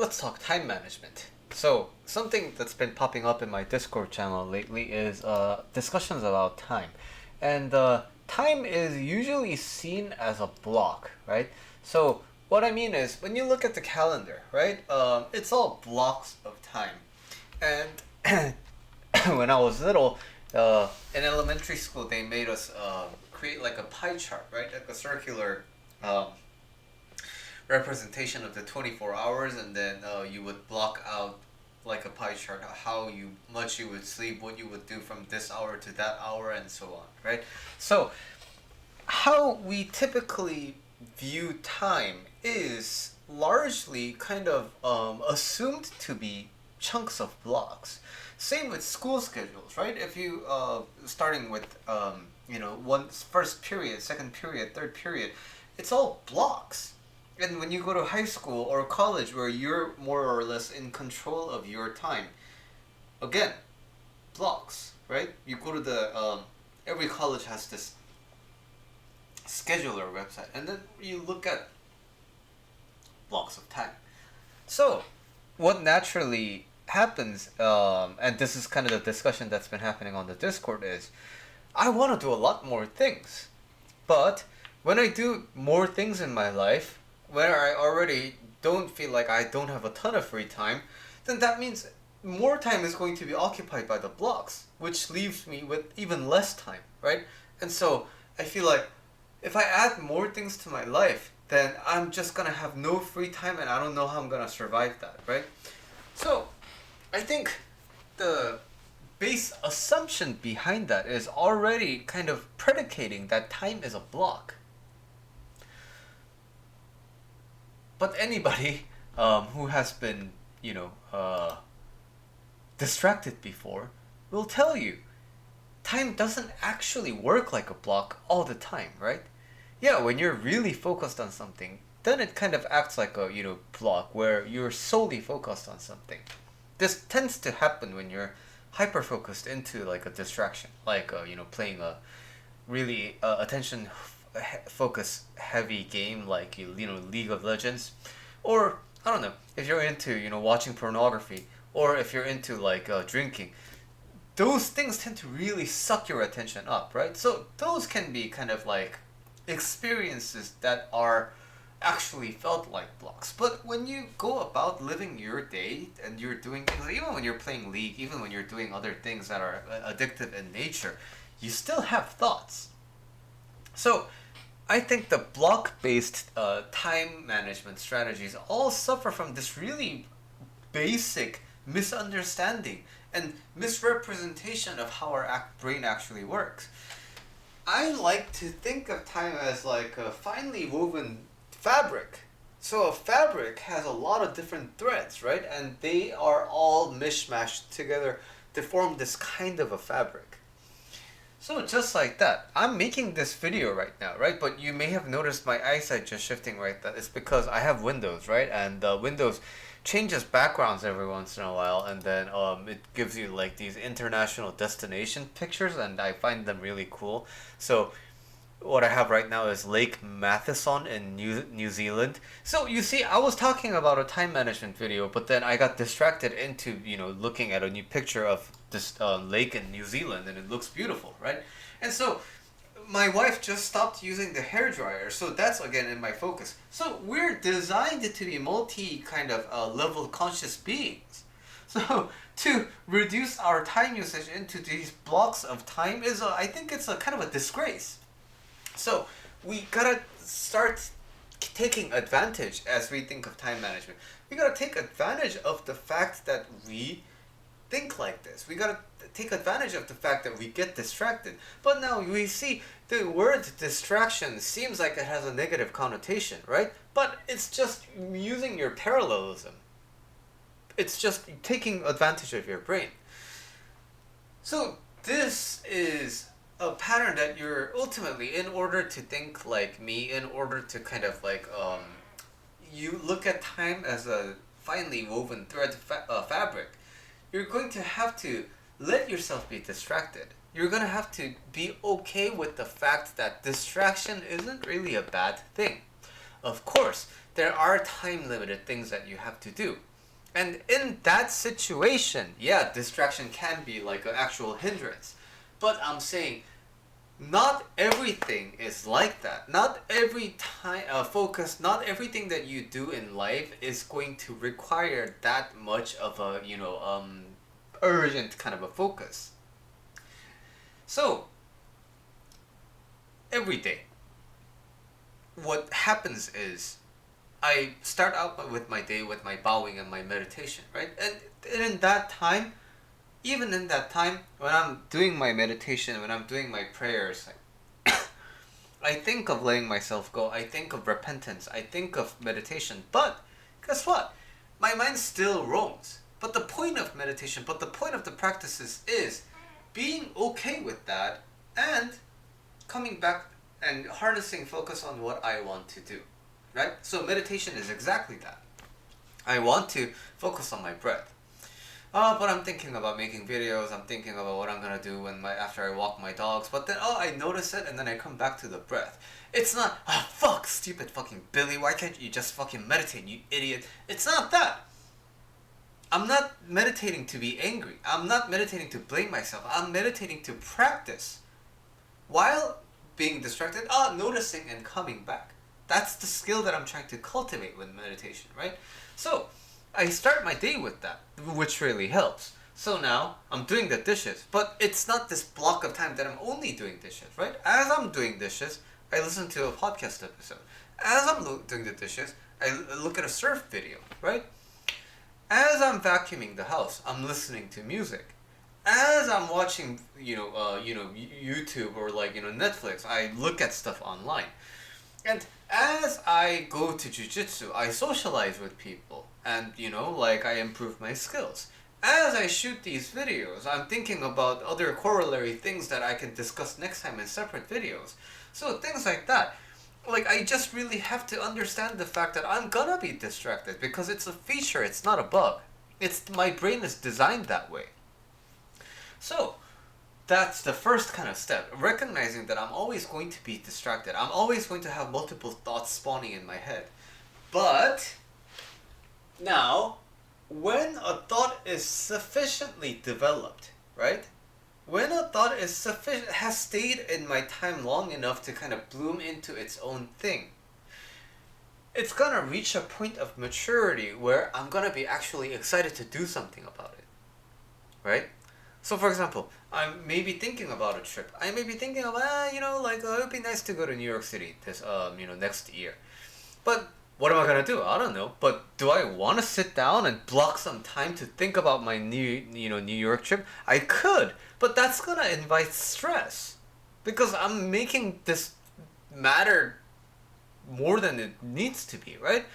let's talk time management. So, something that's been popping up in my Discord channel lately is discussions about time. And time is usually seen as a block, right? So, what I mean is, when you look at the calendar, right, it's all blocks of time. And when I was little, in elementary school, they made us create like a pie chart, right? Like a circular um, representation of the 24 hours, and then you would block out like a pie chart how you much you would sleep, what you would do from this hour to that hour, and so on, right? So how we typically view time is largely kind of assumed to be chunks of blocks. Same with school schedules, right? If you starting with one first period, second period, third period, it's all blocks. And when you go to high school or college where you're more or less in control of your time, again, blocks, right? You go to the every college has this scheduler website, and then you look at blocks of time. So, what naturally happens, and this is kind of the discussion that's been happening on the Discord, is I want to do a lot more things. But when I do more things in my life, where I already don't feel like I don't have a ton of free time, then that means more time is going to be occupied by the blocks, which leaves me with even less time, right? And so I feel like if I add more things to my life, then I'm just gonna have no free time and I don't know how I'm gonna survive that, right? So I think the base assumption behind that is already kind of predicating that time is a block. But anybody who has been, distracted before will tell you time doesn't actually work like a block all the time, right? Yeah, when you're really focused on something, then it kind of acts like a, block where you're solely focused on something. This tends to happen when you're hyper focused into like a distraction, like playing a really attention focus heavy game like League of Legends, or I don't know, if you're into watching pornography, or if you're into like drinking. Those things tend to really suck your attention up, right? So those can be kind of like experiences that are actually felt like blocks. But when you go about living your day and you're doing things, even when you're playing League, even when you're doing other things that are addictive in nature, you still have thoughts. So I think the block-based time management strategies all suffer from this really basic misunderstanding and misrepresentation of how our brain actually works. I like to think of time as like a finely woven fabric. So a fabric has a lot of different threads, right? And they are all mishmashed together to form this kind of a fabric. So just like that, I'm making this video right now, right? But you may have noticed my eyesight just shifting right that. It's because I have Windows, right? And Windows changes backgrounds every once in a while, and then it gives you like these international destination pictures, and I find them really cool. So what I have right now is Lake Matheson in New Zealand. So you see, I was talking about a time management video, but then I got distracted into looking at a new picture of this lake in New Zealand, and it looks beautiful, right? And so my wife just stopped using the hair dryer, so that's again in my focus. So we're designed to be multi kind of level conscious beings. So to reduce our time usage into these blocks of time is I think it's a kind of a disgrace. So we gotta start taking advantage as we think of time management. We gotta take advantage of the fact that we think like this. We gotta take advantage of the fact that we get distracted. But now we see the word distraction seems like it has a negative connotation, right? But it's just using your parallelism. It's just taking advantage of your brain. So this is a pattern that you're ultimately, in order to think like me, in order to kind of like you look at time as a finely woven thread fabric, you're going to have to let yourself be distracted. You're going to have to be okay with the fact that distraction isn't really a bad thing. Of course, there are time limited things that you have to do. And in that situation, yeah, distraction can be like an actual hindrance. But I'm saying not everything is like that. Not every time focus, not everything that you do in life is going to require that much of a, urgent kind of a focus. So, every day, what happens is I start out with my day with my bowing and my meditation, right? And in that time, even in that time, when I'm doing my meditation, when I'm doing my prayers, I think of letting myself go. I think of repentance. I think of meditation. But guess what? My mind still roams. But the point of meditation, but the point of the practices is being okay with that and coming back and harnessing focus on what I want to do. Right? So meditation is exactly that. I want to focus on my breath. Oh, but I'm thinking about making videos. I'm thinking about what I'm gonna do after I walk my dogs. But then, I notice it, and then I come back to the breath. It's not, fuck, stupid fucking Billy. Why can't you just fucking meditate, you idiot? It's not that. I'm not meditating to be angry. I'm not meditating to blame myself. I'm meditating to practice while being distracted. Noticing and coming back. That's the skill that I'm trying to cultivate with meditation, right? So I start my day with that, which really helps. So now I'm doing the dishes, but it's not this block of time that I'm only doing dishes, right? As I'm doing dishes, I listen to a podcast episode. As I'm doing the dishes, I look at a surf video, right? As I'm vacuuming the house, I'm listening to music. As I'm watching, YouTube or Netflix, I look at stuff online. And as I go to jiu-jitsu, I socialize with people and, I improve my skills. As I shoot these videos, I'm thinking about other corollary things that I can discuss next time in separate videos. So things like that. I just really have to understand the fact that I'm gonna be distracted because it's a feature, it's not a bug. My brain is designed that way. So, that's the first kind of step, recognizing that I'm always going to be distracted. I'm always going to have multiple thoughts spawning in my head. But now, when a thought is sufficiently developed, right? When a thought has stayed in my time long enough to kind of bloom into its own thing, it's gonna reach a point of maturity where I'm gonna be actually excited to do something about it, right? So for example, I may be thinking about a trip. I may be thinking of, it would be nice to go to New York City this, next year. But what am I gonna do? I don't know. But do I want to sit down and block some time to think about my New York trip? I could, but that's gonna invite stress because I'm making this matter more than it needs to be, right?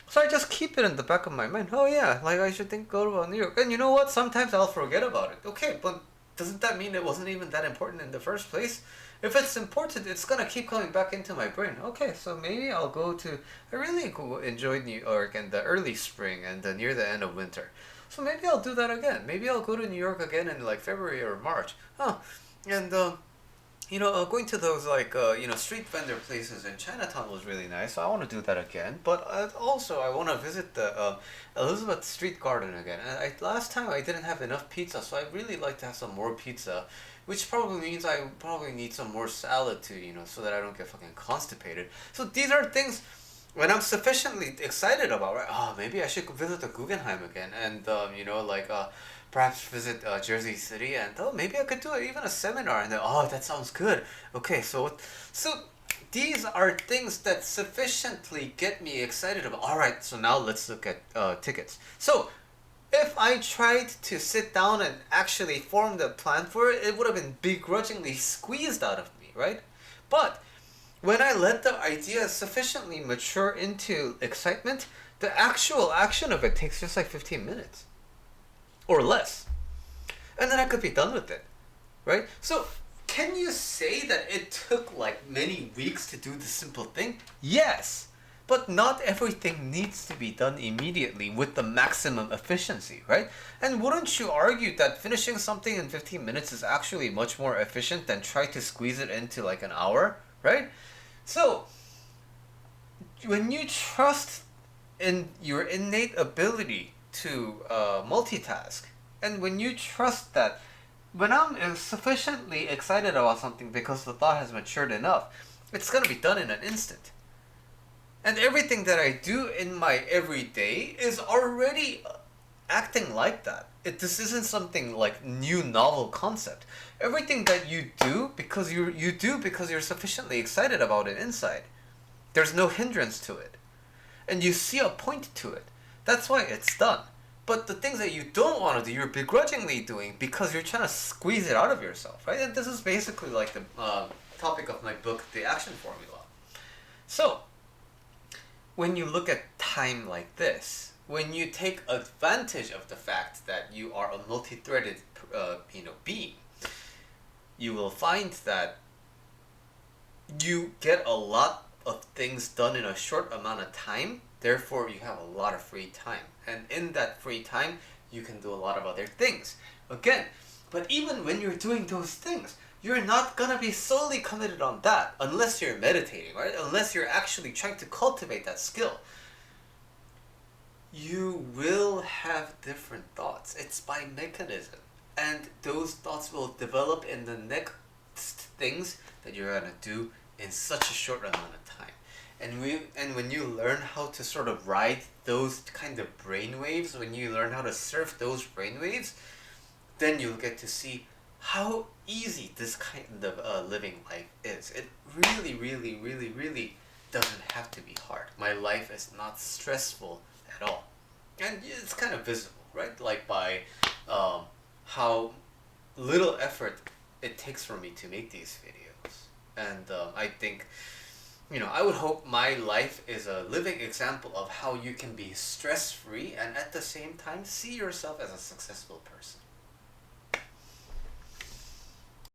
So I just keep it in the back of my mind. Oh yeah, I should go about New York. And you know what? Sometimes I'll forget about it. Okay, but doesn't that mean it wasn't even that important in the first place? If it's important, it's gonna keep coming back into my brain. Okay, so maybe I'll go to. I really enjoy New York in the early spring and near the end of winter. So maybe I'll do that again. Maybe I'll go to New York again in February or March. And going to those street vendor places in Chinatown was really nice. So I want to do that again. But also I want to visit the Elizabeth Street Garden again. And last time I didn't have enough pizza, so I really like to have some more pizza, which probably means I probably need some more salad too, so that I don't get fucking constipated. So these are things when I'm sufficiently excited about, right? Maybe I should visit the Guggenheim again, and perhaps visit Jersey City, and maybe I could do even a seminar, and then that sounds good. Okay, so these are things that sufficiently get me excited about. All right, so now let's look at tickets. So if I tried to sit down and actually form the plan for it, it would have been begrudgingly squeezed out of me, right? But when I let the idea sufficiently mature into excitement, the actual action of it takes just 15 minutes. Or less. And then I could be done with it. Right? So, can you say that it took many weeks to do the simple thing? Yes. But not everything needs to be done immediately with the maximum efficiency, right? And wouldn't you argue that finishing something in 15 minutes is actually much more efficient than try to squeeze it into an hour, right? So, when you trust in your innate ability to multitask. And when you trust that, when I'm sufficiently excited about something because the thought has matured enough, it's gonna be done in an instant. And everything that I do in my everyday is already acting like that. This isn't something like new novel concept. Everything that you do because you do because you're sufficiently excited about it inside. There's no hindrance to it. And you see a point to it. That's why it's done. But the things that you don't want to do, you're begrudgingly doing because you're trying to squeeze it out of yourself, right? And this is basically like the topic of my book, The Action Formula. So, when you look at time like this, when you take advantage of the fact that you are a multi-threaded, being, you will find that you get a lot of things done in a short amount of time. Therefore, you have a lot of free time, and in that free time, you can do a lot of other things. Again, but even when you're doing those things, you're not gonna be solely committed on that unless you're meditating, right? Unless you're actually trying to cultivate that skill. You will have different thoughts. It's by mechanism. And those thoughts will develop in the next things that you're gonna do in such a short amount of time. And when you learn how to sort of ride those kind of brainwaves, when you learn how to surf those brainwaves, then you'll get to see how easy this kind of living life is. It really, really, really, really doesn't have to be hard. My life is not stressful at all. And it's kind of visible, right? Like by how little effort it takes for me to make these videos. And I think, I would hope my life is a living example of how you can be stress-free and at the same time see yourself as a successful person.